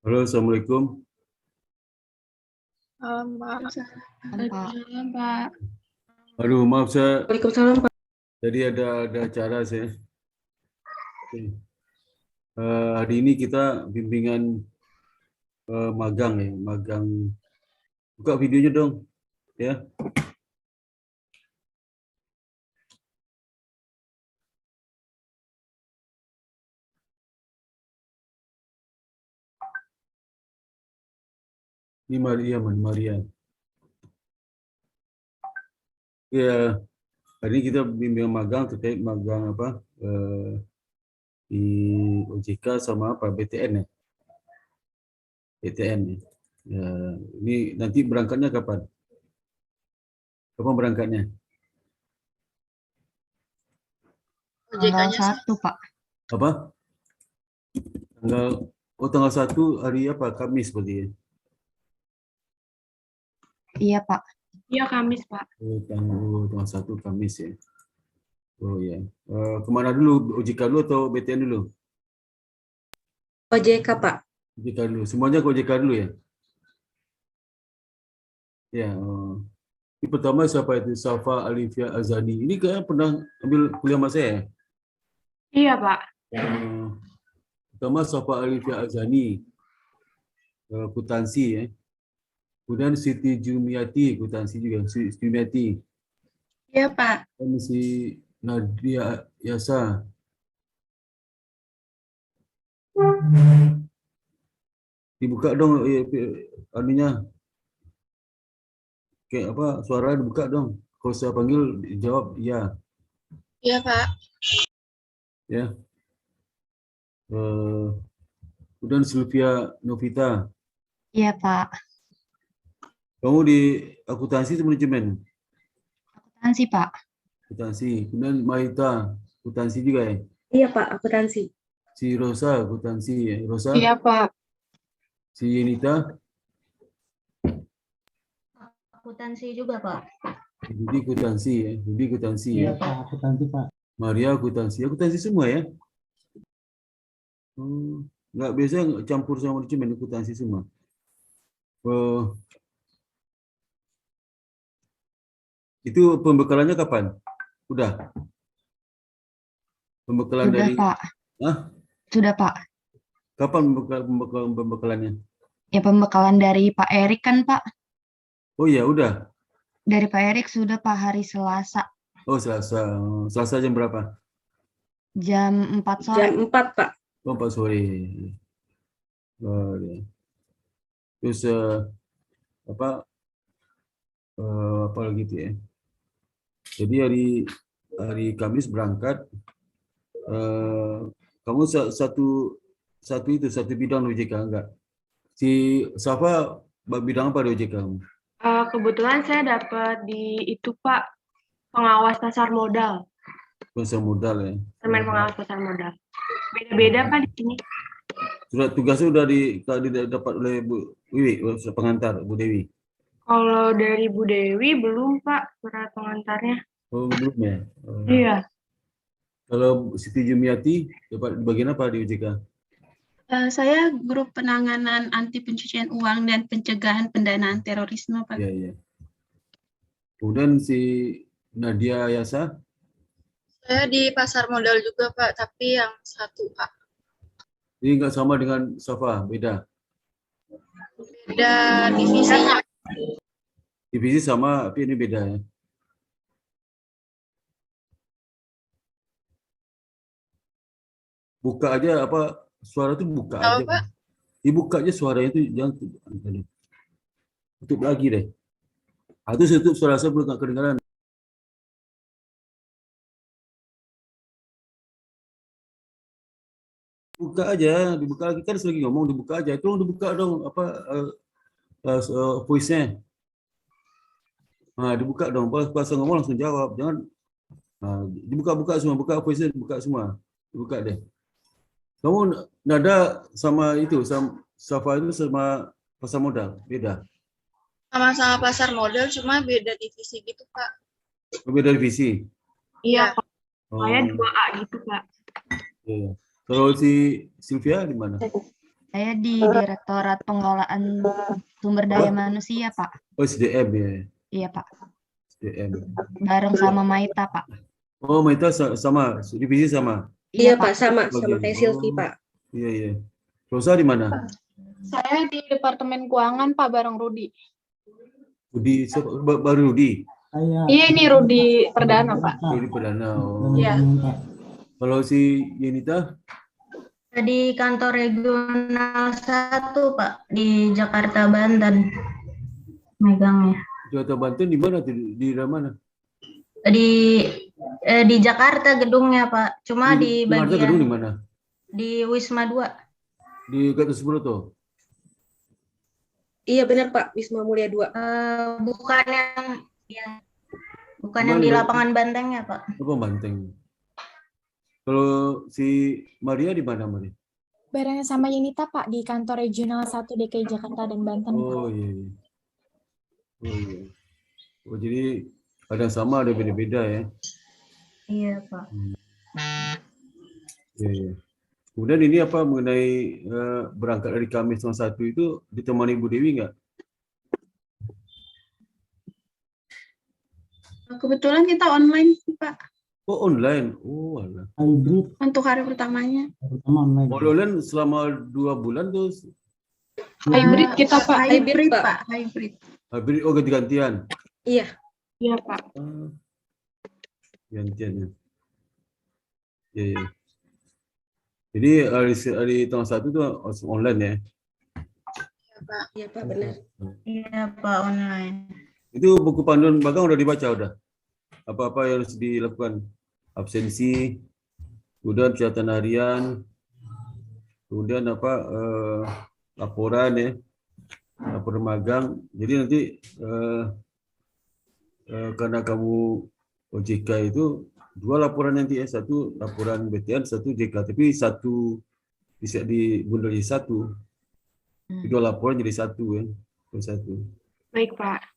Halo, Assalamualaikum. Pak. Waalaikumsalam, Pak. Aduh, maaf saya Waalaikumsalam, Pak. tadi ada acara saya. Hari ini kita bimbingan magang ya, magang. Buka videonya dong, ya. Ini Maria. Ya, hari ini kita bimbingan magang terkait magang apa di OJK sama apa BTN ya. BTN ya. Ya, ini nanti berangkatnya kapan? Kapan berangkatnya? Tanggal 1, Pak. Apa? Tanggal 1 hari apa? Kamis berarti ya? Iya, Pak. Iya, Kamis, Pak. Tanggal 1 Kamis ya. Oh ya. Kemana dulu? OJK dulu atau BTN dulu? OJK, Pak. OJK dulu. Semuanya ke OJK dulu ya? Ya. Ini pertama siapa itu? Safa Alifia Azani. Ini kayaknya pernah ambil kuliah sama saya ya? Iya, Pak. Pertama Safa Alifia Azani. Akuntansi ya. Kemudian Siti Jumiati, akuntansi juga. Siti Jumiati. Iya, Pak. Dan si Nadia Yasa. Dibuka dong anunya. Kayak apa? Suara dibuka dong. Kalau saya panggil jawab ya. Iya, Pak. Ya. Kemudian Sylvia Novita. Iya, Pak. Kamu di akuntansi atau manajemen? Akuntansi, Pak. Akuntansi. Kemudian Maita, akuntansi juga ya. Iya, Pak. Akuntansi. Si Rosa, akuntansi ya. Rosa. Iya, Pak. Si Yenita. Akuntansi juga, Pak. Budi akuntansi ya. Budi akuntansi ya. Iya, Pak. Akuntansi, Pak. Maria akuntansi. Akuntansi semua ya. Nggak biasa campur sama manajemen, akuntansi semua. Itu pembekalannya kapan? Udah? Pembekalan Sudah, dari... Pak. Hah? Sudah, Pak. Kapan pembekalannya? Ya, pembekalan dari Pak Erik kan, Pak. Oh iya, udah. Dari Pak Erik sudah, Pak, hari Selasa. Oh, Selasa. Selasa jam berapa? Jam 4 sore. Jam 4, Pak. Oh, 4 sore. Oh, ya. Terus apa lagi itu ya? Jadi hari Kamis berangkat. Kamu satu bidang di OJK enggak? Si Safa bidang apa di OJK kamu? Kebetulan saya dapat di itu, Pak, pengawas pasar modal. Pasar modal ya. Permen pengawas pasar modal. Beda-beda, Pak, di sini. Surat tugasnya udah dapat oleh Bu Wiwi, pengantar Bu Dewi. Kalau dari Bu Dewi belum, Pak, surat pengantarnya. Oh, belum ya? Iya. Kalau Siti Jumiati dapat bagian apa di OJK? Saya grup penanganan anti pencucian uang dan pencegahan pendanaan terorisme, Pak. Iya, iya. Kemudian si Nadia Yasa? Saya di pasar modal juga, Pak, tapi yang satu, Pak. Ini nggak sama dengan Safa, beda. Beda divisinya. Divisi sama, tapi ini beda ya. Buka aja apa suara itu buka Tahu, aja. Pak? Dibuka aja suaranya itu jangan tutup lagi deh. Itu tutup suara saya belum nggak kedengaran. Buka aja, dibuka lagi kan lagi ngomong dibuka aja. Tolong dibuka dong apa voice-nya. Nah, dibuka dong. Pas ngomong langsung jawab. Jangan dibuka-buka semua, buka voice-nya, dibuka semua. Dibuka deh. Kamu nada sama itu, sama Safa itu sama pasar modal, beda. Sama-sama pasar modal, cuma beda divisi gitu, Pak. Beda divisi. Iya, Pak. Oh, Saya 2A gitu, Pak. iya. Kalau si Sylvia di mana? Saya di Direktorat Pengelolaan Sumber Daya Manusia, Pak. Oh, SDM ya. Iya, Pak. SDM. Bareng sama Maita, Pak. Oh, Maita sama, divisi sama. Iya Iya, Pak, sama Bagian. kayak Silvi Oh, Pak. Iya, iya. Rosa di mana? Saya di Departemen Keuangan, Pak, bareng Rudi. Rudi, siapa? Baru Rudi. Iya, ini Rudi Perdana, Pak. Rudi Perdana. Oh. Iya. Kalau si Yenita? Di kantor regional 1, Pak, di Jakarta, Banten. Megangnya. Jakarta Banten di mana? Di daerah mana? Di Jakarta gedungnya, Pak. Cuma di Jakarta gedung di bagian mana? di Wisma 2. Di Gatot Subroto. Iya benar Pak, Wisma Mulia 2. Bukan yang di lapangan Bantengnya, Pak. Apa Banteng? Kalau si Maria di mana, Maria? Bareng sama Yenita, Pak, di kantor regional 1 DKI Jakarta dan Banten, Pak. Oh iya, iya. Oh iya. Oh, jadi ada yang sama, ada beda-beda ya. Iya, Pak. Iya, iya. Kemudian ini apa mengenai berangkat dari Kamis tanggal 1 itu ditemani Bu Dewi nggak? Kebetulan kita online sih Pak, Oh online. Oh alah. Hybrid untuk hari pertamanya. pertama online. Oh, online selama 2 bulan tuh Hybrid kita, Pak. Hybrid Pak. Pak, hybrid. hybrid, oh ganti-gantian. Iya. Iya, Pak. Gantian ya. Iya, iya. Jadi hari tanggal 1 itu online ya. Iya Pak, benar. Iya, Pak, online. Itu buku panduan magang udah dibaca udah. Apa-apa yang harus dilakukan? Absensi, kemudian catatan harian, kemudian apa laporan ya, laporan magang. Jadi nanti karena kamu OJK itu 2 laporan nanti ya, 1 laporan BTN, 1 JK, tapi 1 bisa dibundel jadi 1. 2 laporan jadi 1 ya, 1. Baik, Pak.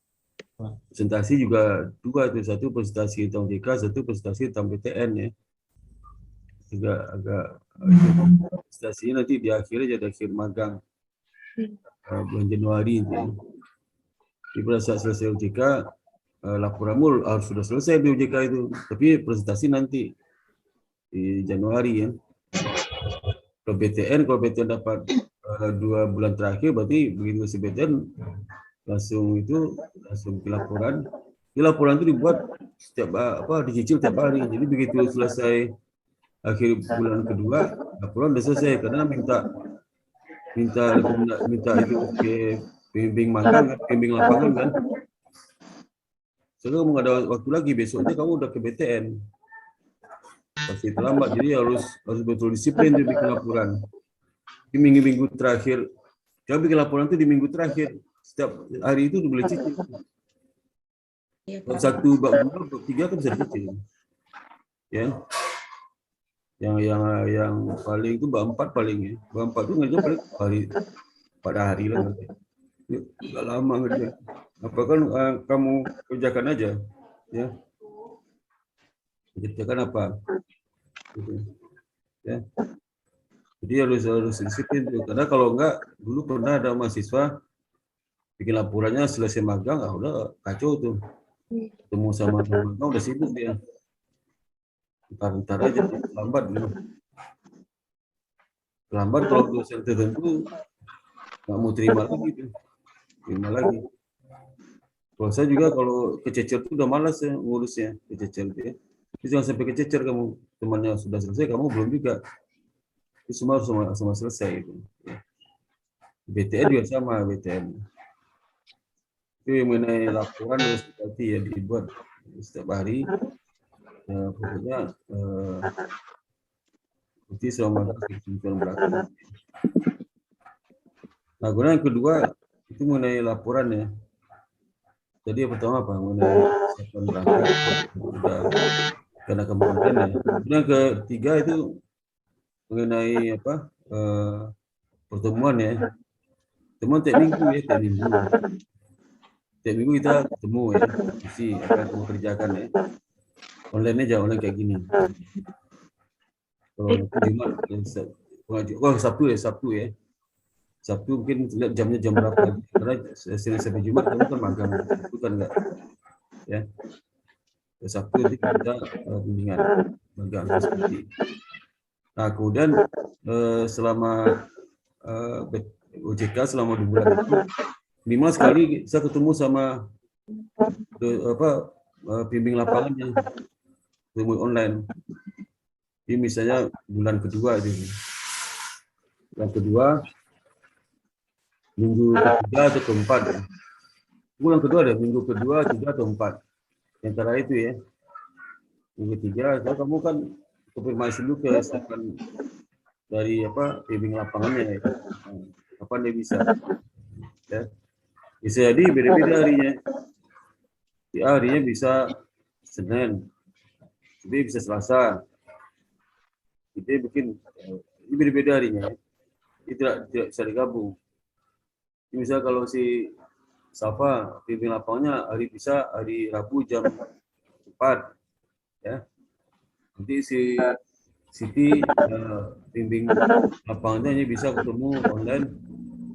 Presentasi juga 2 itu, 1 presentasi tentang JK, 1 presentasi tentang BTN ya. Juga agak presentasi nanti di akhir aja, di akhir magang bulan Januari itu. Ya. Di pada saat selesai OJK, laporanmu harus sudah selesai di OJK itu, tapi presentasi nanti di Januari ya. Kalau BTN dapat 2 bulan terakhir, berarti begitu si BTN langsung ke laporan. Di laporan itu dibuat setiap dicicil tiap hari. Jadi begitu selesai akhir bulan kedua, laporan sudah selesai karena minta itu ke pembimbing magang, pembimbing lapangan kan. Sekarang kamu nggak ada waktu lagi, besoknya kamu udah ke BTN. Pasti terlambat, jadi harus betul disiplin untuk bikin laporan. Di minggu-minggu terakhir, jangan bikin laporan itu di minggu terakhir. Setiap hari itu boleh cicil. Iya Bab Pak. 1, bab 2, bab 3 kan bisa dicicil. Ya. Yang paling itu bab 4 paling ya. Bab 4 itu ngerjain paling pada hari lah nanti. Enggak lama ngerjain. Apa kan kamu kerjakan aja ya. Kerjakan apa? Gitu. Ya. Jadi harus disiplin tuh. Karena kalau enggak, dulu pernah ada mahasiswa bikin laporannya selesai magang, udah kacau tuh. Ketemu sama magang udah sibuk dia. Ntar aja, lambat gitu. Lambat kalau dosen tertentu nggak mau terima lagi tuh. Terima lagi. Kalau saya juga kalau kececer tuh udah malas ya ngurusnya, kececer tuh ya. Jadi jangan sampai kececer kamu, temannya sudah selesai, kamu belum juga. Itu semua harus sama selesai itu. Ya. BTN juga sama, BTN. Itu mengenai laporan harus berarti ya dibuat setiap hari. Ya, pokoknya nanti selama kesimpulan belakang. Nah, kemudian yang kedua itu mengenai laporan ya. Jadi yang pertama apa? Mengenai siapa berangkat, karena kemungkinan ya. Kemudian yang ketiga itu mengenai apa? Pertemuan ya. Pertemuan tiap minggu ya, tiap minggu. Tiap minggu kita ketemu ya, mesti akan mengerjakan ya. Online aja, online kayak gini. Kalau Jumat, Sabtu ya. Sabtu mungkin lihat jamnya jam berapa. Karena Senin sampai Jumat kamu kan magang, bukan enggak? Ya. Sabtu nanti kita bimbingan magang seperti. Nah, kemudian selama OJK selama 2 bulan itu minimal sekali saya ketemu sama pembimbing lapangannya, ketemu online. Ini misalnya bulan kedua itu. Bulan kedua, minggu ketiga atau keempat. Ya. Bulan kedua ada minggu kedua, 3 atau 4. Yang antara itu ya. Minggu 3, so kamu kan konfirmasi dulu ke dari pembimbing lapangannya ya. Kapan dia bisa. Ya. Bisa jadi beda-beda harinya. Harinya bisa Senin, jadi bisa Selasa. Jadi mungkin ini beda-beda harinya. Ini tidak bisa digabung. Misalnya kalau si Safa pembimbing lapangannya hari Rabu jam 4, ya. Nanti si Siti pembimbing lapangannya hanya bisa ketemu online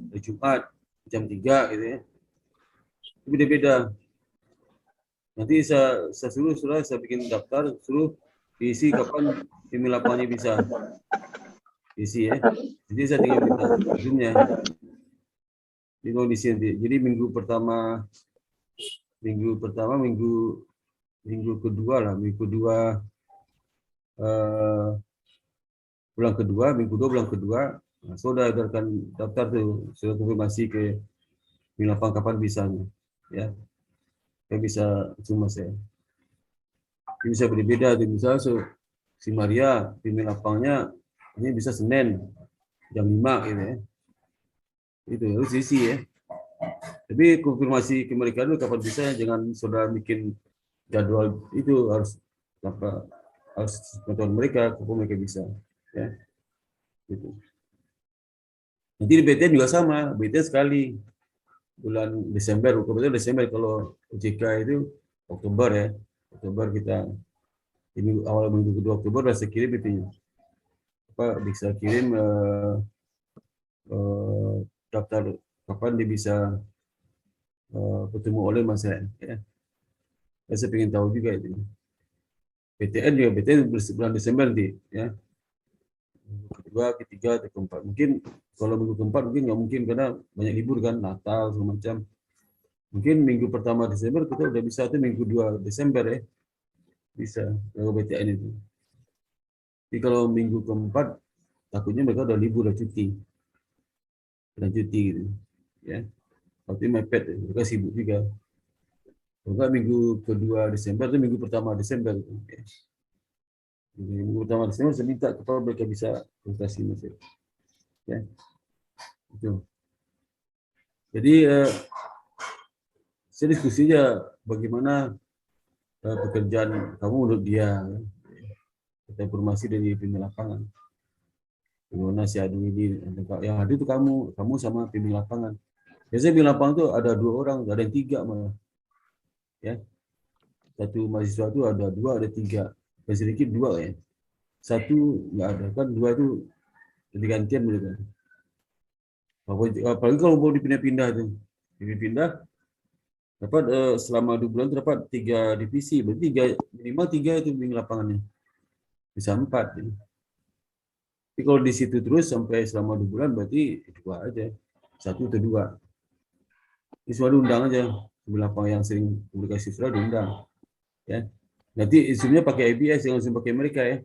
hari Jumat jam 3 gitu ya. Itu beda-beda. Nanti saya suruh saya bikin daftar, suruh diisi kapan pembimbing lapangannya bisa. Isi ya. Jadi saya tinggal minta zoom-nya. Di kondisi nanti. Jadi minggu kedua lah, bulan kedua, nah, sudah edarkan daftar tuh, sudah konfirmasi ke lapangan kapan bisanya, ya. Saya bisa cuma saya. Ini bisa berbeda tuh, misalnya si Maria pembimbing lapangnya ini bisa Senin jam 5 gitu ya. Itu harus isi ya. Tapi konfirmasi ke mereka dulu kapan bisa, jangan saudara bikin jadwal itu harus pengetahuan mereka kapan mereka bisa ya. Gitu. Nanti di BTN juga sama, BTN sekali bulan Desember, kebetulan Desember, kalau OJK itu Oktober ya. Oktober kita ini awal minggu kedua Oktober bisa kirim itu bisa kirim daftar kapan dia bisa bertemu oleh Mas ya. Saya ingin tahu juga itu. BTN bulan Desember nanti ya. Kedua, ketiga, atau keempat. Mungkin kalau minggu keempat mungkin nggak mungkin karena banyak libur kan, Natal segala macam. Mungkin minggu pertama Desember kita udah bisa, tuh minggu 2 Desember ya. Bisa kalau BTN itu. Tapi kalau minggu keempat takutnya mereka udah libur, udah cuti. Udah cuti gitu. Ya. Tapi mepet, mereka sibuk juga. Enggak minggu kedua Desember itu minggu pertama Desember. Ya. Minggu pertama Desember saya minta kepada mereka bisa konsultasi masih. Ya. Itu. Jadi saya diskusi aja bagaimana pekerjaan kamu menurut dia. Kita informasi dari pembimbing lapangan. Bagaimana si Adu ini, yang Adu itu kamu sama pembimbing lapangan. Biasanya pembimbing lapangan itu ada 2 orang, ada yang 3 malah. Ya. Satu mahasiswa itu ada 2, ada 3. Dan sedikit 2 ya. 1 nggak ada, kan 2 itu gantian mereka. Apalagi kalau mau dipindah-pindah itu. Dipindah, dapat selama 2 bulan dapat 3 divisi, berarti minimal 3 itu pembimbing lapangannya. Bisa 4. Ya. Tapi kalau di situ terus sampai selama 2 bulan berarti 2 aja. 1 atau 2. Ini semua diundang aja. Pembimbing lapangan yang sering publikasi sudah diundang. Ya. Nanti zoom-nya pakai ABS, jangan langsung pakai mereka ya.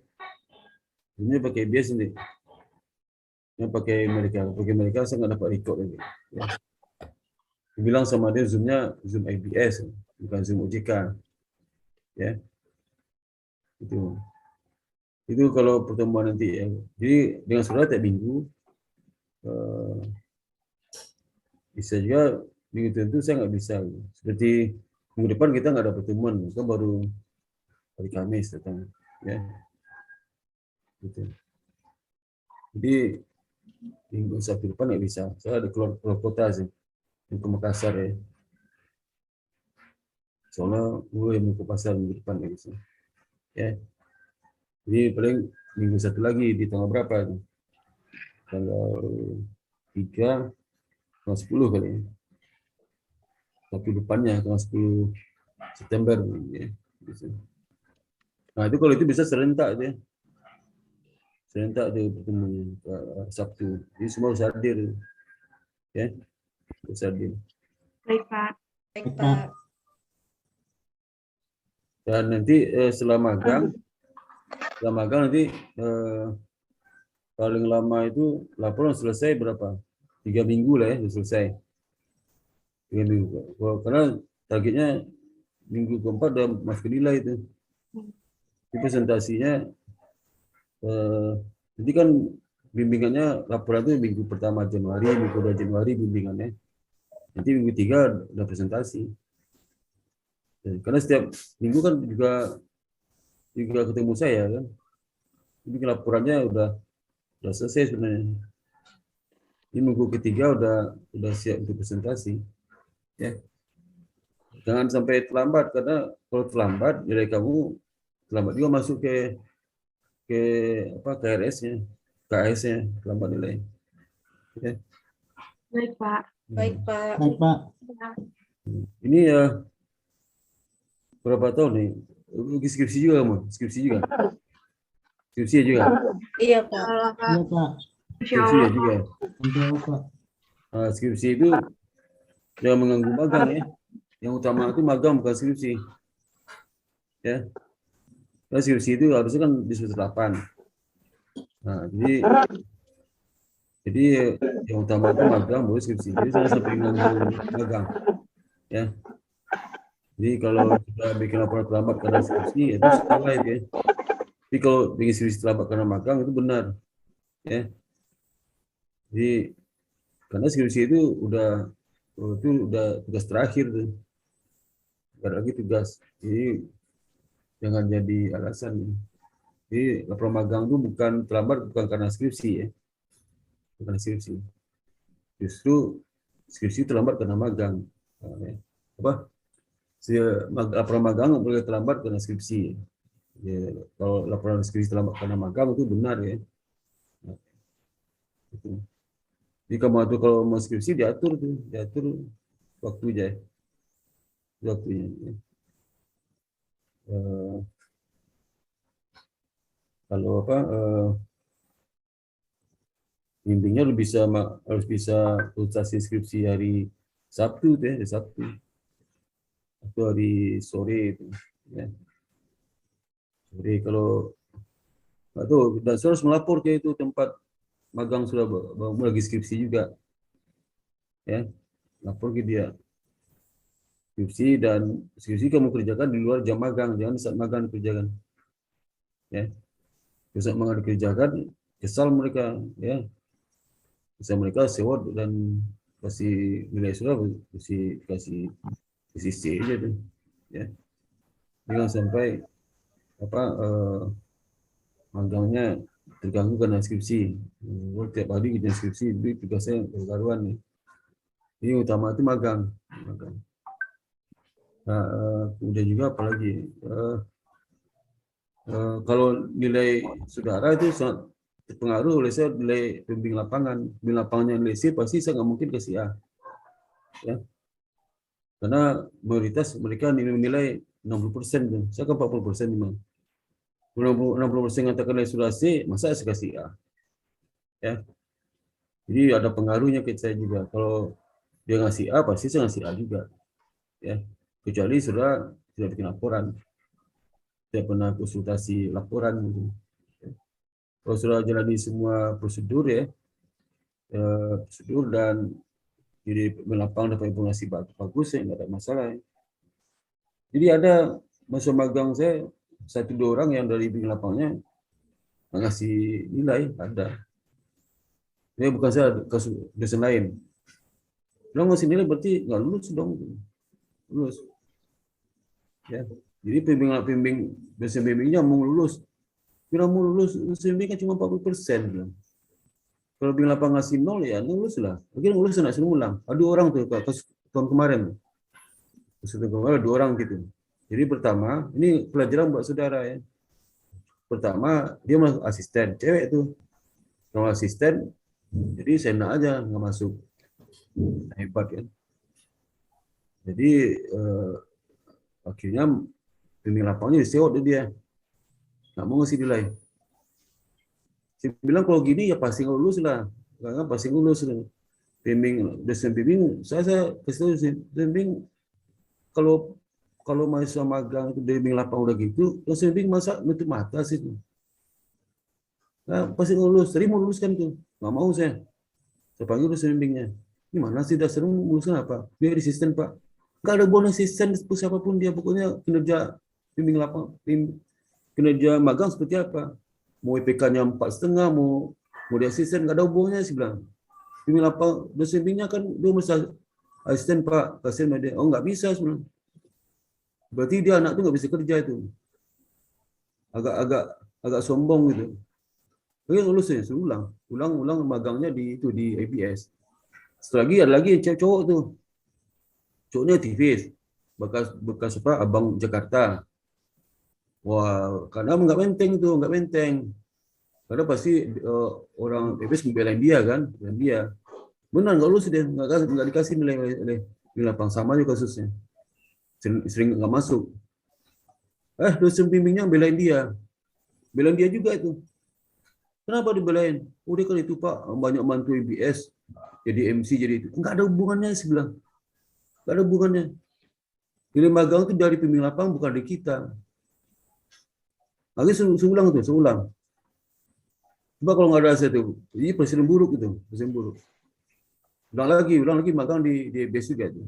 Zoom-nya pakai ABS nanti. Yang pakai mereka saya nggak dapat record lagi. Ya. Bilang sama dia zoom-nya zoom ABS, bukan zoom OJK. Ya. Itu kalau pertemuan nanti ya. Jadi dengan saudara tiap minggu bisa juga minggu tertentu saya nggak bisa. Seperti minggu depan kita nggak ada pertemuan, kan baru hari Kamis datang. Ya. Gitu. Jadi minggu Sabtu depan nggak bisa. Saya ada keluar kota sih, yang ke Makassar ya. Soalnya gue yang mau ke pasar minggu depan nggak bisa. Ya. Jadi paling minggu 1 lagi di tanggal berapa itu? Tanggal 3, tanggal 10 kali ya. Satu depannya, tanggal 10 September. Ya. Nah, itu kalau itu bisa serentak dia. Serentak dia bertemu Sabtu. Jadi semua harus hadir. Ya, harus hadir. Baik, Pak. Baik, Pak. Dan nanti setelah magang nanti paling lama itu laporan selesai berapa? 3 minggu lah ya, sudah selesai. 3 minggu. Karena targetnya minggu keempat udah masuk nilai itu. Di presentasinya nanti kan bimbingannya laporan itu minggu pertama Januari, minggu kedua Januari bimbingannya. Nanti minggu 3 udah presentasi. Karena setiap minggu kan juga ketemu saya kan. Jadi laporannya udah selesai sebenarnya. Ini minggu ketiga udah siap untuk presentasi. Ya. Jangan sampai terlambat, karena kalau terlambat nilai kamu terlambat juga masuk ke KRS-nya, KAS-nya terlambat nilai. Ya. Baik, Pak. Baik, Pak. Baik, Pak. Ini berapa tahun nih? Skripsi juga kamu? Skripsi juga? Skripsi juga? Iya, Pak. Allah, Pak. Iya, Pak. Insya Skripsi Allah. juga? Insya Allah, Pak. Skripsi itu jangan mengganggu magang ya. Yang utama itu magang bukan skripsi. Ya. Karena skripsi itu harusnya kan di semester 8. Nah, jadi yang utama itu magang bukan skripsi. Jadi jangan sampai mengganggu magang. Ya. Jadi kalau kita bikin laporan terlambat karena skripsi itu salah itu ya. Tapi kalau bikin skripsi terlambat karena magang itu benar. Ya. Jadi karena skripsi itu udah tugas terakhir tuh. Gak ada lagi tugas. Jadi jangan jadi alasan. Jadi laporan magang itu bukan terlambat bukan karena skripsi ya. Bukan skripsi. Justru skripsi terlambat karena magang. Laporan magang nggak boleh terlambat karena skripsi. Ya, kalau laporan skripsi terlambat karena magang itu benar ya. Itu. Jadi kamu tuh kalau mau skripsi diatur waktunya. Waktunya. Ya. Kalau bimbingnya harus bisa tuntas skripsi hari Sabtu deh, hari Sabtu atau hari sore itu. Ya. Sore kalau atau dan harus melapor ke itu tempat magang sudah lagi skripsi juga, ya lapor ke dia skripsi, dan skripsi kamu kerjakan di luar jam magang, jangan saat magang dikerjakan, ya saat magang dikerjakan kesal mereka, ya bisa mereka sewot dan kasih nilai sudah kasih C aja tuh, ya jangan sampai magangnya terganggu karena skripsi. Tiap hari kita skripsi, itu tugasnya berkaruan nih. Ini utama itu magang. Nah, kemudian juga apalagi kalau nilai saudara itu sangat terpengaruh oleh saya nilai pembimbing lapangan. Pembimbing lapangannya nilai C pasti saya nggak mungkin kasih A, ya. Karena mayoritas mereka nilai 60% tuh. Saya kan 40% memang. 60% mengatakan nilai sudah C, masa saya kasih A? Ya. Jadi ada pengaruhnya ke saya juga. Kalau dia ngasih A, pasti saya ngasih A juga. Ya. Kecuali sudah bikin laporan. Tidak pernah konsultasi laporan gitu. Ya. Kalau sudah jalani semua prosedur ya, prosedur dan jadi melapang dapat informasi bagus, ya nggak ada masalah. Ya. Jadi ada masa magang saya 1-2 orang yang dari bimbing lapangnya ngasih nilai, ada. Ya bukan saya, dosen lain. Kalau ngasih nilai berarti nggak lulus dong. Lulus. Ya. Jadi dosen bimbingnya mau lulus. Kira mau lulus, dosen bimbing kan cuma 40%. Bilang. Kalau bimbing lapang ngasih 0 ya lulus lah. Akhirnya lulus nak suruh ulang. Ada 2 orang tuh tahun kemarin. Tahun kemarin 2 orang gitu. Jadi pertama, ini pelajaran buat saudara ya. Pertama, dia masuk asisten, cewek tuh. Kalau asisten, Jadi seenak aja nggak masuk. Hebat kan. Jadi akhirnya pemimpin lapangnya disewot dia. Nggak mau ngasih nilai. Saya bilang kalau gini ya pasti nggak lulus lah. Karena pasti lulus lah. Dosen bimbing, saya kasih tahu dosen bimbing kalau mahasiswa magang itu bimbing lapang udah gitu, dosen bimbing masa nutup mata sih itu. Nah, pasti nggak lulus. Tadi mau lulus kan tuh, nggak mau saya. Saya panggil dosen bimbingnya. Gimana sih dasar lulusnya apa? Dia asisten Pak. Nggak ada bonus asisten siapapun dia, pokoknya kinerja bimbing lapang, kinerja magang seperti apa? Mau IPK-nya 4,5, mau di asisten nggak ada hubungannya sih bilang. Bimbing lapang, dosen bimbingnya kan dia mesti asisten Pak, kasihan dia. Oh nggak bisa sebenarnya. Berarti dia anak tuh nggak bisa kerja itu. Agak sombong gitu. Oke lulus ya, ulang magangnya di ABS. Setelah lagi ada lagi cowok tuh. Cowoknya aktivis. Bekas apa? Abang Jakarta. Wah, karena nggak menteng. Karena pasti orang ABS membelain dia kan, dan dia benar nggak lulus dia, nggak dikasih nilai oleh lapang, sama juga kasusnya. Sering nggak masuk. Dosen bimbingnya belain dia juga itu. Kenapa dibelain? Udah kan itu Pak, banyak mantu IBS, jadi MC jadi itu. Nggak ada hubungannya sih bilang. Nggak ada hubungannya. Nilai magang itu dari pembimbing lapang, bukan dari kita. Lagi seulang. Coba kalau nggak ada saya tuh, ini presiden buruk itu, presiden buruk. Ulang lagi magang di IBS juga itu.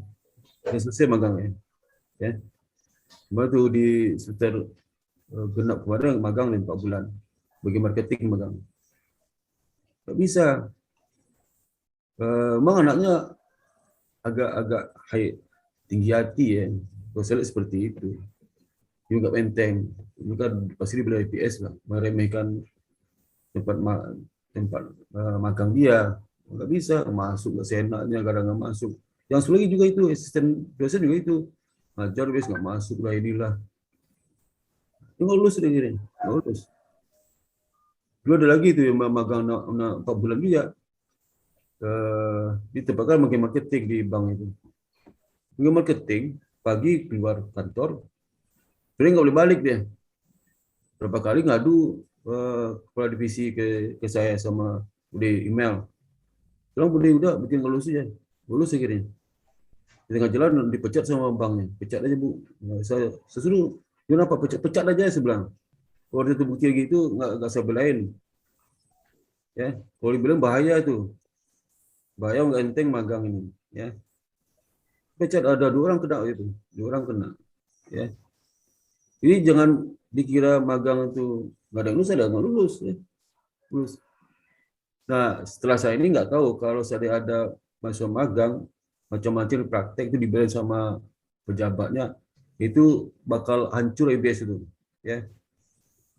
Udah selesai magangnya. Ya. Baru di sekitar genap kemarin magang 4 bulan bagi marketing magang. Nggak bisa. Memang anaknya agak tinggi hati ya. Kalau saya lihat seperti itu. Dia nggak menteng. Dia kan pasti dibeli IPS lah, meremehkan tempat magang dia. Nggak bisa masuk, nggak seenaknya, kadang nggak masuk. Yang satu lagi juga itu asisten dosen juga itu. Ngajar biasa nggak masuk lah inilah. Ini nggak lulus dia gini, nggak lulus. Dulu ada lagi tuh yang magang 4 bulan juga. Ditempatkan makin marketing di bank itu. Makin marketing, pagi keluar kantor, sore nggak boleh balik dia. Berapa kali ngadu kepala divisi ke saya sama udah email. Bilang udah bikin nggak lulus aja, lulus akhirnya. Di tengah jalan dipecat sama banknya, pecat aja Bu. Saya suruh, kenapa pecat aja sebelah. Kalau dia terbukti gitu nggak saya belain. Ya, kalau dibilang bahaya itu, bahaya nggak enteng magang ini. Ya, pecat ada 2 orang kena itu, 2 orang kena. Ya, jadi jangan dikira magang itu nggak ada lulus, nggak lulus. Ya. Lulus. Nah, setelah saya ini nggak tahu kalau saya ada mahasiswa magang macam-macam praktek itu dibelain sama pejabatnya, itu bakal hancur IBS itu, ya.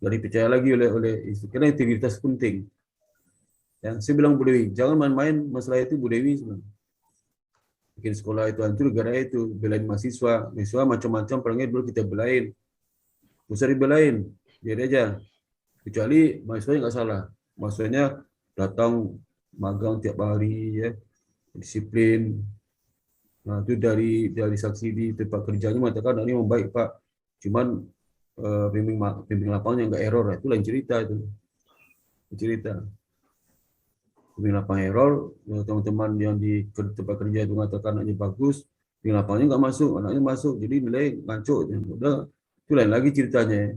Nggak dipercaya lagi oleh itu, karena integritas penting. Ya, saya bilang Bu Dewi, jangan main-main masalah itu Bu Dewi. Bikin sekolah itu hancur gara itu belain mahasiswa macam-macam perangnya dulu kita belain, usah dibelain, biar aja. Kecuali mahasiswanya nggak salah, mahasiswanya datang magang tiap hari, ya, disiplin. Nah, itu dari saksi di tempat kerjanya mengatakan ini membaik Pak, cuman bimbing lapangnya nggak error, itu lain cerita itu. Cerita bimbing lapang error, teman-teman yang di tempat kerja itu mengatakan anaknya bagus, bimbing lapangnya nggak masuk, anaknya masuk, jadi nilai ngaco. Udah, itu lain lagi ceritanya.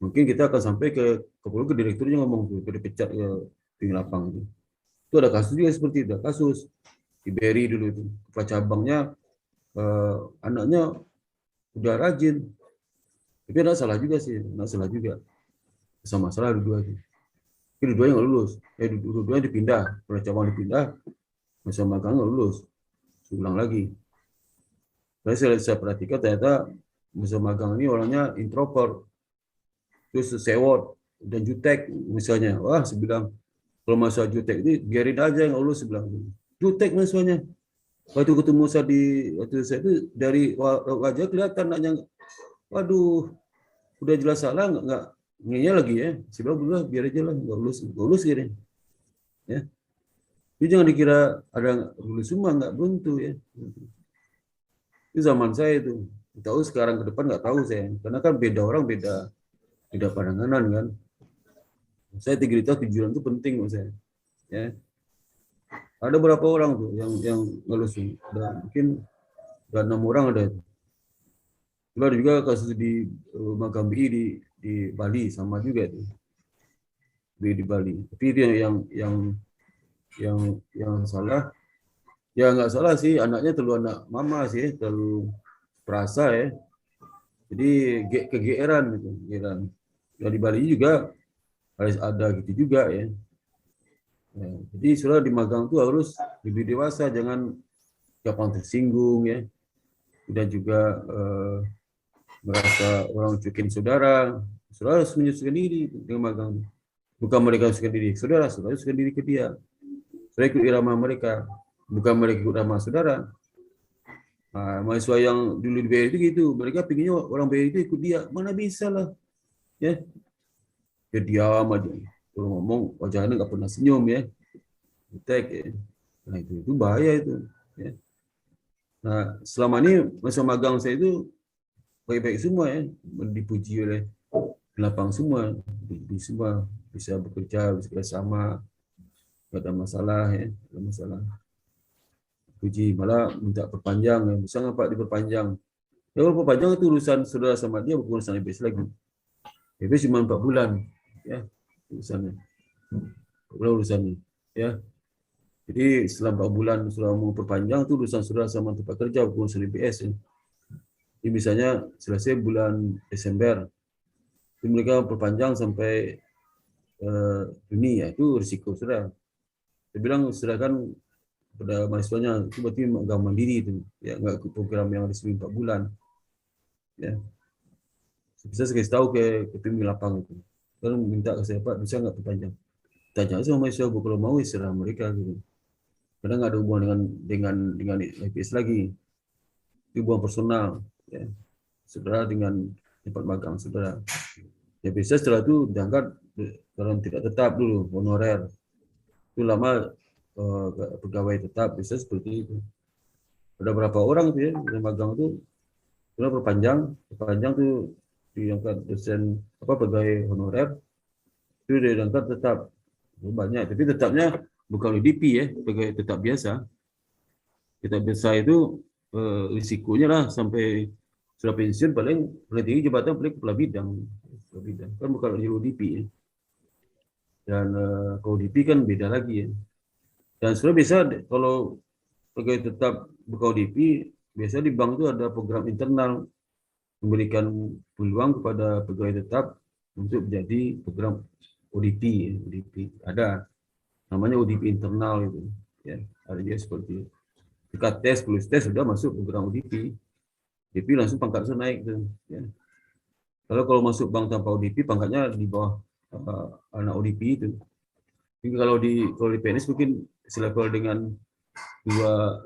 Mungkin kita akan sampai ke direkturnya ngomong tuh, dipecat ke bimbing lapang itu. Itu ada kasus juga seperti itu, kasus di BRI dulu itu, kepala cabangnya anaknya udah rajin, tapi ada salah juga sih, sama masalah dua itu. Dua-duanya nggak lulus, dua-duanya dipindah, kepala cabang dipindah, masa magang nggak lulus, ulang lagi. Saya perhatikan ternyata masa magang ini orangnya introvert, terus sewot dan jutek misalnya. Wah, saya bilang kalau masa jutek ini biarin aja nggak lulus, sebelah jutek mahasiswanya. Waktu ketemu saya itu dari wajah kelihatan anaknya, waduh, udah jelas salah nggak ngenya lagi ya. Saya bilang biar aja lah, nggak lulus gini. Ya. Itu jangan dikira ada hulu semua, nggak buntu ya. Itu zaman saya itu. Tahu sekarang ke depan nggak tahu saya. Karena kan beda orang, beda pandangan kan. Saya integritas kejujuran itu penting buat saya. Ya. Ada berapa orang tuh yang ngelusin. Mungkin ada 6 orang ada itu. Lalu ada juga kasus di Makam BI di Bali sama juga itu. Di Bali. Tapi itu yang salah. Ya nggak salah sih, anaknya terlalu anak mama sih, terlalu perasa ya. Jadi kegeeran gitu, kegeeran. Ya di Bali juga harus ada gitu juga ya. Ya, jadi saudara di magang itu harus lebih dewasa, jangan gampang tersinggung ya. Dan juga merasa orang cuekin saudara. Saudara harus menyesuaikan diri dengan magang. Bukan mereka menyesuaikan diri saudara menyesuaikan diri ke dia. Saudara ikut irama mereka, bukan mereka ikut irama saudara. Nah, mahasiswa yang dulu di BRI itu gitu, mereka pinginnya orang BRI itu ikut dia, mana bisa lah. Ya, dia diam aja. Kalau ngomong wajahnya nggak pernah senyum ya. Tek ya. Nah itu bahaya itu. Ya. Nah selama ini masa magang saya itu baik-baik semua ya, dipuji oleh lapang semua, semua bisa bekerja, bisa bersama, nggak ada masalah ya, nggak ada masalah. Puji malah minta perpanjang ya, bisa nggak Pak diperpanjang? Ya kalau perpanjang itu urusan saudara sama dia, bukan urusan EBS lagi. EBS cuma 4 bulan ya urusannya, urusannya ya. Jadi setelah 4 bulan sudah mau perpanjang itu urusan saudara sama tempat kerja, bukan urusan EBS ya. Jadi misalnya selesai bulan Desember, jadi mereka perpanjang sampai Juni ya, itu risiko saudara. Saya bilang silakan pada mahasiswanya, itu berarti magang mandiri itu, ya nggak ikut program yang resmi 4 bulan. Ya. Bisa saya kasih tahu ke pemimpin lapang itu. Kalau minta ke saya, Pak, bisa nggak perpanjang? Tanya sama mahasiswa, kalau mau istilah mereka gitu. Karena nggak ada hubungan dengan IPS lagi. Itu hubungan personal, ya. Saudara dengan tempat magang saudara. Ya bisa setelah itu diangkat kalau tidak tetap dulu honorer. Itu lama pegawai tetap bisa seperti itu. Ada berapa orang tuh ya yang magang itu sudah perpanjang tuh diangkat dosen pegawai honorer itu diangkat tetap banyak, tapi tetapnya bukan UDP ya, pegawai tetap biasa. Tetap biasa itu risikonya lah sampai sudah pensiun paling tinggi jabatan paling kepala bidang kan bukan di UDP ya. Dan kalau UDP kan beda lagi ya. Dan sudah bisa kalau pegawai tetap bukan UDP, biasa di bank itu ada program internal memberikan peluang kepada pegawai tetap untuk menjadi program ODP, ya. ODP ada namanya ODP internal itu ya, ada juga seperti itu. Jika tes plus tes sudah masuk program ODP, ODP langsung pangkatnya naik tuh ya. Kalau masuk bank tanpa ODP pangkatnya di bawah anak ODP itu. Jadi kalau di PNS mungkin selevel dengan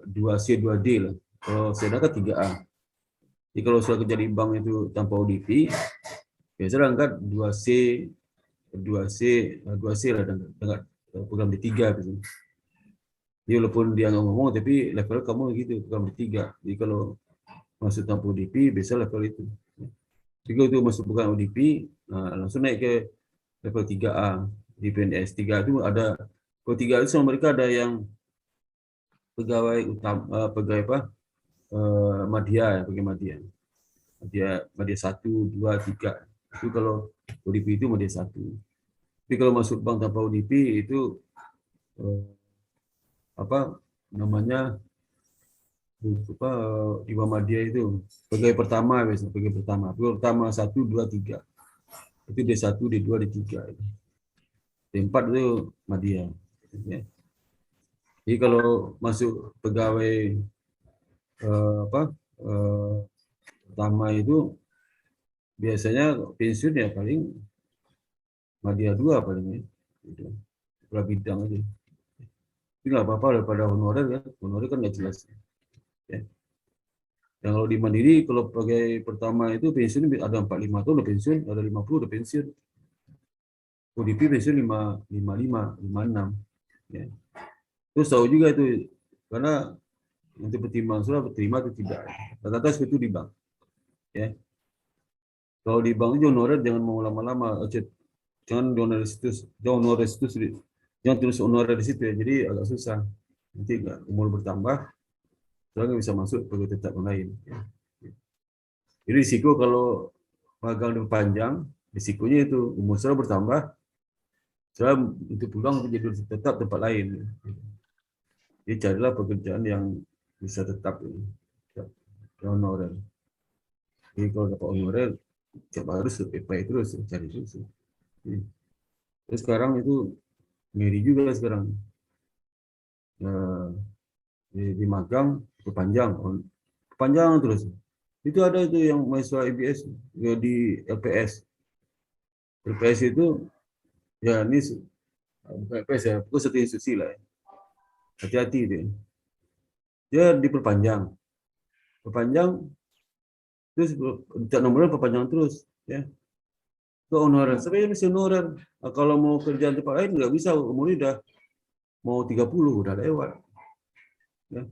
2C 2D lah. Kalau saya kan 3A. Jadi kalau sudah kerja di bank itu tanpa ODP, biasanya angkat 2C lah dengan program D3 gitu. Jadi walaupun dia nggak ngomong, tapi level kamu gitu, program D3. Jadi kalau masuk tanpa ODP, biasa level itu. Jadi kalau itu masuk program ODP, langsung naik ke level 3A. Di PNS 3 itu ada, kalau 3 itu sama mereka ada yang pegawai utama, pegawai Madya ya, pegawai Madya 1, 2, 3. Itu kalau ODP itu Madya 1. Tapi kalau masuk bank tanpa ODP itu di bawah Madya itu pegawai pertama biasanya, pegawai pertama 1, 2, 3. Itu D1, D2, D3 itu. D4 itu Madya. Ya. Jadi kalau masuk pegawai pertama itu biasanya pensiun ya paling Madya 2 paling ya. Gitu. Kepala bidang aja. Itu nggak apa-apa daripada honorer ya. Honorer kan nggak jelas. Ya. Yang kalau di Mandiri, kalau pegawai pertama itu pensiun ada 45 tahun udah pensiun, ada 50 udah pensiun. ODP pensiun 55, 56. Ya. Terus tahu juga itu, karena nanti pertimbangan sudah terima atau tidak. Rata-rata seperti itu di bank. Ya. Kalau di bank itu honorer jangan mau lama-lama, jangan honorer situ, jangan terus honorer di situ ya. Jadi agak susah. Nanti umur bertambah, sudah nggak bisa masuk pegawai tetap yang lain. Ya. Jadi risiko kalau magang panjang, risikonya itu umur sudah bertambah, sudah untuk pulang menjadi tetap tempat lain. Jadi carilah pekerjaan yang bisa tetap, honorer. Jadi kalau dapat honorer, coba harus apply terus, cari terus. Terus sekarang itu ngeri juga sekarang. Di magang perpanjang terus. Itu ada itu yang mahasiswa IBS di LPS. LPS itu ya ini bukan LPS ya, itu satu institusi lah. Ya. Hati-hati itu. Dia diperpanjang. Perpanjang terus tidak nomornya perpanjang terus ya. Ke honorer. Sampai masih honorer. Nah, kalau mau kerja di tempat lain nggak bisa, umurnya udah mau 30 udah lewat. Ya.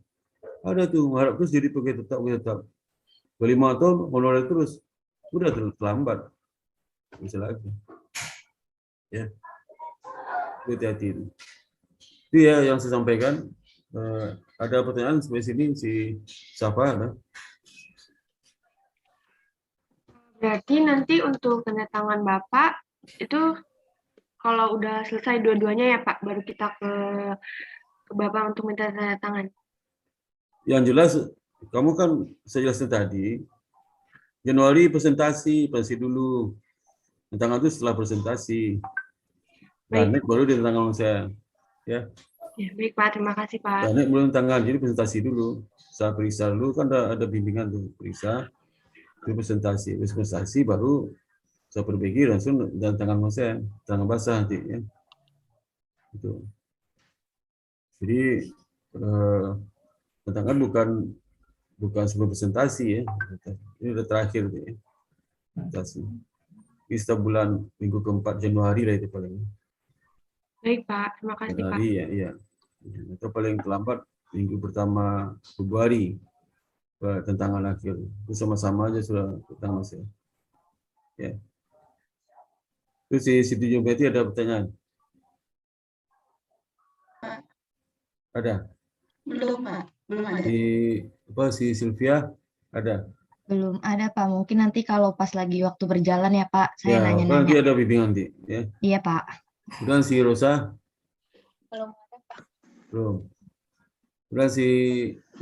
Ada tuh harap terus jadi pegawai tetap. 5 tahun honorer terus, udah terlambat, bisa lagi. Ya, hati-hati. Itu ya yang saya sampaikan. Ada pertanyaan sampai sini si Safa ada? Berarti nanti untuk tanda tangan Bapak itu kalau udah selesai dua-duanya ya Pak, baru kita ke Bapak untuk minta tanda tangan. Yang jelas, kamu kan saya jelaskan tadi, Januari presentasi dulu. Tantangan itu setelah presentasi. Danek baru di tangan saya. Ya. Ya, baik Pak, terima kasih Pak. Danek belum tangan, jadi presentasi dulu. Saya periksa dulu, kan ada bimbingan tuh, periksa. Itu presentasi baru saya perbaiki langsung dan tangan saya, tangan basah nanti ya. Itu. Jadi tantangan bukan sebelum presentasi ya. Ini udah terakhir ya. Presentasi. Ini setiap bulan minggu keempat Januari lah itu paling. Baik Pak, terima kasih Pak. Januari ya, iya. Atau paling terlambat minggu pertama Februari. Tantangan akhir itu sama-sama aja sudah tantangan saya. Ya. Terus si Siti Jumati ada pertanyaan? Ada? Belum, Pak. Belum ada. Si Sylvia ada? Belum ada, Pak. Mungkin nanti kalau pas lagi waktu berjalan ya, Pak, Ya, saya nanti nanya-nanya. ada bimbingan nanti. Ya. Iya, Pak. Kemudian si Rosa? Belum ada, Pak. Belum. Kemudian si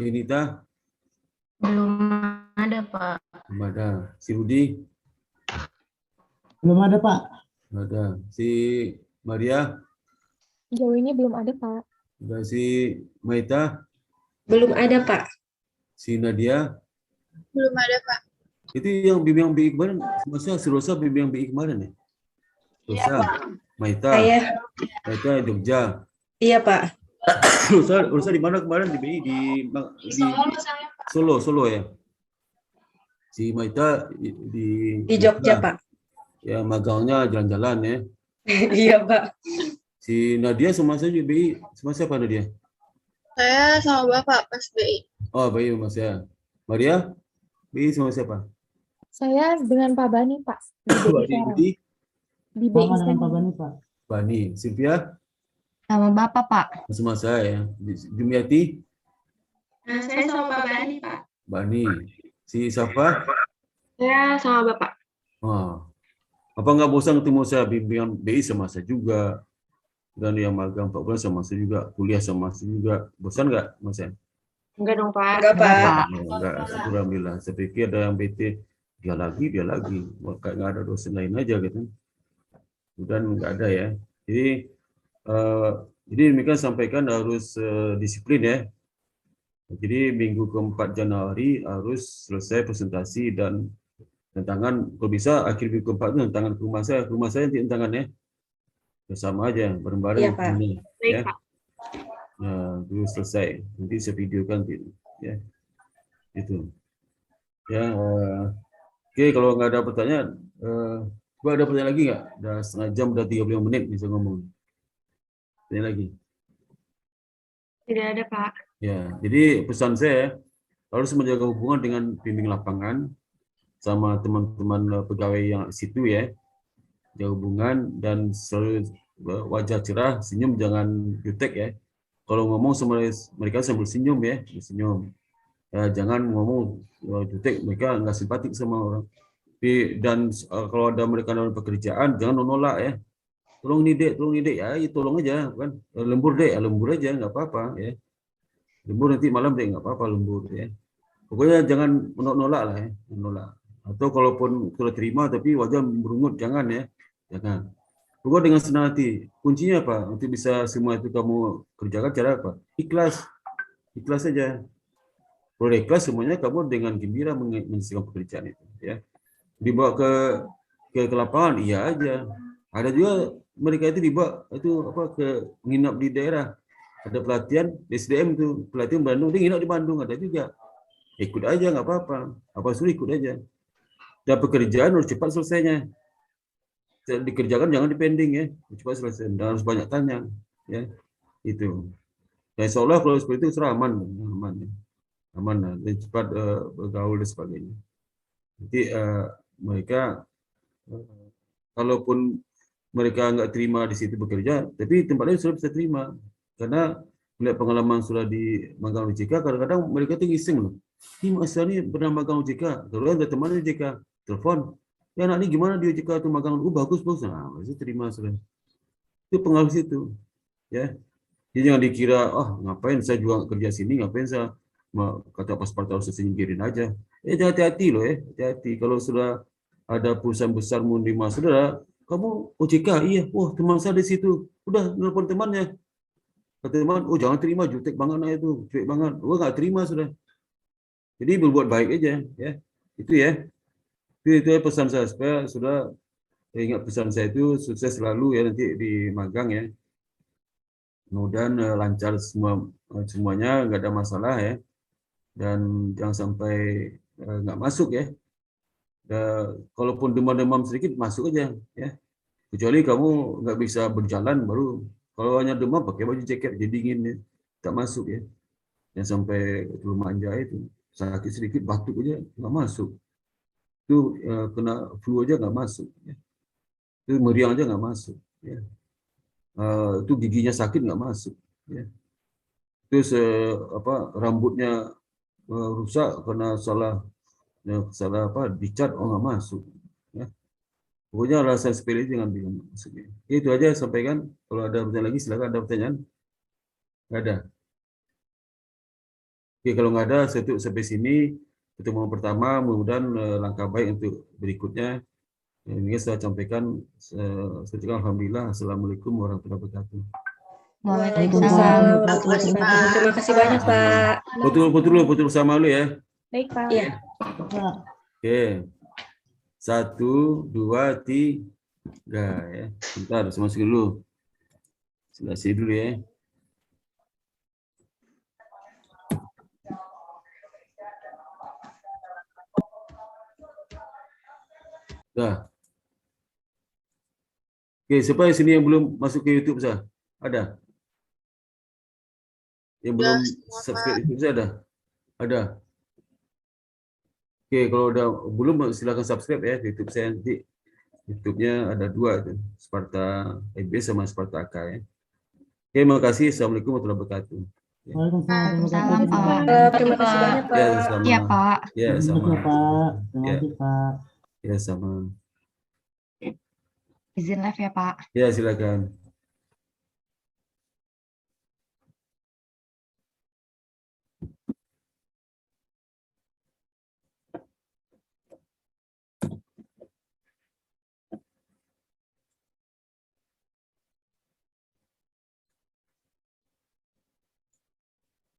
Nita? Belum ada, Pak. Belum ada. Si Rudi? Belum ada, Pak. Belum ada. Si Maria? Sejauh ini belum ada, Pak. Dan si Maita? Belum ada, Pak. Si Nadia? Belum ada, Pak. Itu yang bimbingan BI kemarin, maksudnya si Rosa bimbingan BI kemarin ya? Rosa, Maita, Maita Jogja. Iya, Pak. Rosa di mana kemarin di BI? Di Solo saya, Pak. Solo ya? Si Maita di Jogja, Pak. Ya magangnya jalan-jalan ya. Iya, Pak. Si Nadia sama saya di BI, sama siapa Nadia? Saya sama Bapak pas BI. Oh, BI sama saya. Maria? BI sama siapa? Saya dengan Pak Bani, Pak. Di BI sekarang. Di BI Sama dengan sekarang. Pak Bani, Pak. Bani. Sylvia? Sama Bapak, Pak. Sama saya ya. Jumiati? Nah, saya sama Pak Bani, Pak. Bani. Si Safa? Saya sama Bapak. Apa nggak bosan ketemu saya? Bimbingan BI sama saya juga. Dan yang magang 4 bulan sama saya juga. Kuliah sama saya juga. Bosan nggak Mas ya? Enggak dong Pak. Enggak, Pak. Enggak, alhamdulillah. Saya pikir ada yang BT. Dia lagi. Kayak nggak ada dosen lain aja gitu. Dan nggak ada ya. Jadi demikian sampaikan harus disiplin ya. Jadi minggu keempat Januari harus selesai presentasi dan tantangan. Kalau bisa akhir minggu keempat itu tantangan ke rumah saya. Ke rumah saya nanti tantangan ya. Bersama aja bareng-bareng. Iya, Pak. Baik Ya. Pak. Nah, dulu selesai. Nanti saya videokan ya. Itu. Ya. Oke, kalau nggak ada pertanyaan, coba ada pertanyaan lagi nggak? Udah setengah jam, udah 35 menit bisa ngomong. Tanya lagi. Tidak ada, Pak. Ya, jadi pesan saya harus menjaga hubungan dengan bimbing lapangan sama teman-teman pegawai yang di situ ya. Jaga hubungan dan selalu wajah cerah, senyum, jangan jutek ya. Kalau ngomong sama mereka sambil senyum ya, senyum. Ya, jangan ngomong jutek, mereka nggak simpatik sama orang. Dan kalau ada mereka dalam pekerjaan, jangan menolak ya. Tolong nih dek, ya tolong aja, kan. Lembur dek, lembur aja, nggak apa-apa ya. Lembur nanti malam dek, nggak apa-apa lembur ya. Pokoknya jangan menolak lah ya, menolak. Atau kalaupun sudah terima tapi wajah berungut, jangan ya, jangan. Pokoknya dengan senang hati. Kuncinya apa? Untuk bisa semua itu kamu kerjakan cara apa? Ikhlas, ikhlas saja. Kalau ikhlas semuanya kamu dengan gembira menyelesaikan pekerjaan itu ya. Dibawa ke lapangan, iya aja. Ada juga mereka itu dibawa itu apa ke nginap di daerah. Ada pelatihan SDM tuh, pelatihan Bandung, dia nginap di Bandung, ada juga. Ikut aja nggak apa-apa. Apa suruh ikut aja. Dan pekerjaan harus cepat selesainya. Dikerjakan jangan dipending ya, cepat selesai. Dan harus banyak tanya ya. Itu. Dan insya Allah kalau seperti itu aman, aman ya. Aman dan cepat bergaul dan sebagainya. Jadi mereka kalaupun mereka nggak terima di situ bekerja, tapi tempat lain sudah bisa terima karena melihat pengalaman sudah di magang OJK, kadang-kadang mereka tuh ngising loh. Ini Mas ini pernah magang OJK, kalau ada teman OJK, telepon, ya anak ini gimana di OJK tuh magang, bagus bagus, nah masih terima sudah. Itu pengaruh situ, ya. Jadi jangan dikira, ngapain saya juga kerja sini, ngapain saya kata paspor harus singkirin aja. Hati-hati loh ya, hati-hati. Kalau sudah ada perusahaan besar menerima saudara, kamu OJK, iya, wah teman saya di situ, udah nelpon temannya, kata teman, oh jangan terima, jutek banget nah itu, jutek banget, nggak terima sudah. Jadi berbuat baik aja, ya, itu ya, itu ya pesan saya supaya sudah ingat pesan saya itu sukses selalu ya nanti di magang ya, mudah-mudahan lancar semuanya, nggak ada masalah ya, dan jangan sampai nggak masuk ya. Kalaupun demam-demam sedikit masuk aja ya, kecuali kamu nggak bisa berjalan baru. Kalau hanya demam pakai baju jaket jadi dingin ya, tak masuk ya. Yang sampai turun manja itu sakit sedikit batuk aja nggak masuk. Itu kena flu aja nggak masuk ya. Itu meriang aja nggak masuk ya. Itu giginya sakit nggak masuk ya. Terus rambutnya rusak karena salah dicat, nggak masuk ya. Pokoknya alasan sepele jangan bilang masuk ya. Itu aja sampaikan. Kalau ada pertanyaan lagi silakan, ada pertanyaan? Nggak ada. Oke, kalau nggak ada saya tutup sampai sini pertemuan pertama, mudah-mudahan langkah baik untuk berikutnya. Ini saya sampaikan, saya alhamdulillah. Assalamualaikum warahmatullahi wabarakatuh. Waalaikumsalam. Terima kasih banyak, Pak. Betul sama lu ya. Baik, Pak. Iya. Oke. 1, 2, 3 ya. Bentar, saya masuk dulu. Selesai dulu ya. Dah. Oke, siapa di sini yang belum masuk ke YouTube saya? Ada? Yang belum subscribe YouTube saya ada? Ada. Oke, kalau udah belum silakan subscribe ya di YouTube saya nanti. YouTube-nya ada 2 itu, Sparta EBS sama Sparta AK ya. Oke, terima kasih. Assalamualaikum warahmatullahi wabarakatuh. Waalaikumsalam, Pak. Terima kasih banyak, Pak. Ya, sama. Iya, Pak. Ya, sama. Pak. Terima Ya. kasih, Pak. Ya, sama. Izin live ya, Pak. Ya, silakan.